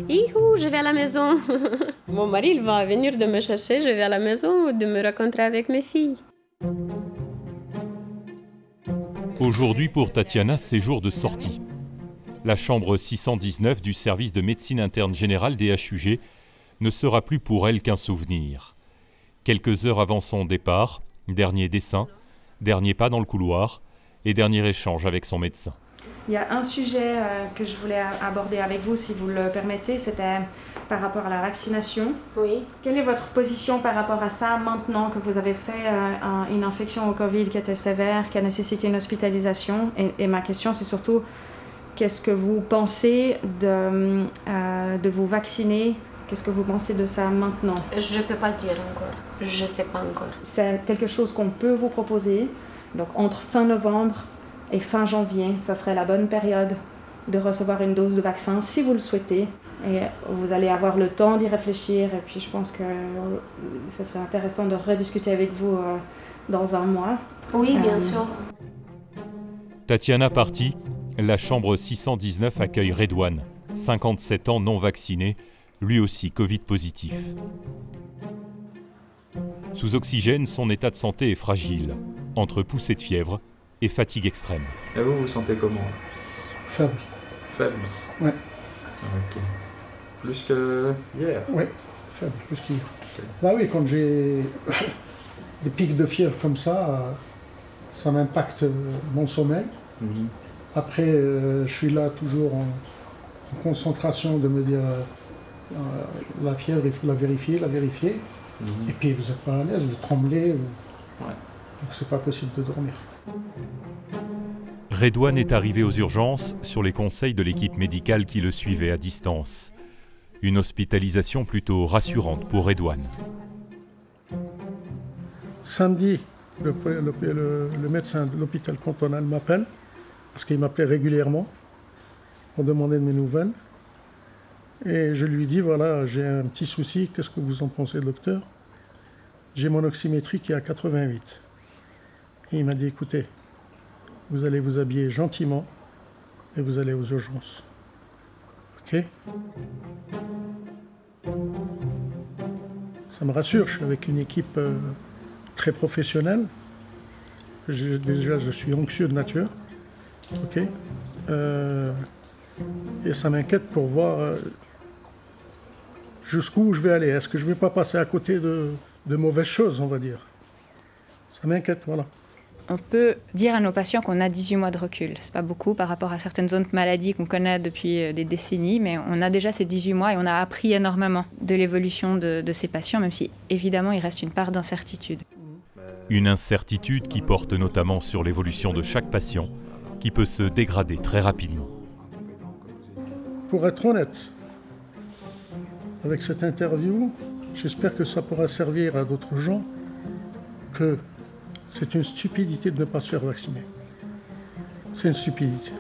Youhou, je vais à la maison. Mon mari, il va venir de me chercher, je vais à la maison ou de me rencontrer avec mes filles. Aujourd'hui, pour Tatiana, c'est jour de sortie. La chambre 619 du service de médecine interne générale des HUG ne sera plus pour elle qu'un souvenir. Quelques heures avant son départ, dernier dessin, dernier pas dans le couloir et dernier échange avec son médecin. Il y a un sujet que je voulais aborder avec vous, si vous le permettez, c'était par rapport à la vaccination. Oui. Quelle est votre position par rapport à ça maintenant que vous avez fait une infection au Covid qui était sévère, qui a nécessité une hospitalisation? Et ma question, c'est surtout, qu'est-ce que vous pensez de vous vacciner? Qu'est-ce que vous pensez de ça maintenant? Je ne peux pas dire encore. Je ne sais pas encore. C'est quelque chose qu'on peut vous proposer. Donc entre fin novembre et fin janvier, ça serait la bonne période de recevoir une dose de vaccin si vous le souhaitez. Et vous allez avoir le temps d'y réfléchir. Et puis je pense que ça serait intéressant de rediscuter avec vous dans un mois. Oui, bien sûr. Tatiana partie, la chambre 619 accueille Redouane, 57 ans non vacciné, lui aussi Covid positif. Sous oxygène, son état de santé est fragile, entre poussées de fièvre et fatigue extrême. Et vous, vous sentez comment? Faible. Faible? Ouais. Ok. Plus que hier? Ouais, faible, plus qu'hier. Okay. Bah oui, quand j'ai des pics de fièvre comme ça m'impacte mon sommeil. Après, je suis là toujours en concentration de me dire la fièvre, il faut la vérifier. Et puis vous êtes pas à l'aise, vous tremblez. Donc c'est pas possible de dormir. Redouane est arrivé aux urgences sur les conseils de l'équipe médicale qui le suivait à distance. Une hospitalisation plutôt rassurante pour Redouane. Samedi, le médecin de l'hôpital cantonal m'appelle, parce qu'il m'appelait régulièrement pour demander de mes nouvelles. Et je lui dis, voilà, j'ai un petit souci, qu'est-ce que vous en pensez, docteur? J'ai mon oxymétrie qui est à 88. Et il m'a dit, écoutez, vous allez vous habiller gentiment et vous allez aux urgences. Ok? Ça me rassure, je suis avec une équipe très professionnelle. Déjà, je suis anxieux de nature. Ok? Et ça m'inquiète pour voir jusqu'où je vais aller. Est-ce que je ne vais pas passer à côté de mauvaises choses, on va dire? Ça m'inquiète, voilà. On peut dire à nos patients qu'on a 18 mois de recul. Ce n'est pas beaucoup par rapport à certaines autres maladies qu'on connaît depuis des décennies, mais on a déjà ces 18 mois et on a appris énormément de l'évolution de ces patients, même si évidemment il reste une part d'incertitude. Une incertitude qui porte notamment sur l'évolution de chaque patient, qui peut se dégrader très rapidement. Pour être honnête, avec cette interview, j'espère que ça pourra servir à d'autres gens que c'est une stupidité de ne pas se faire vacciner. C'est une stupidité.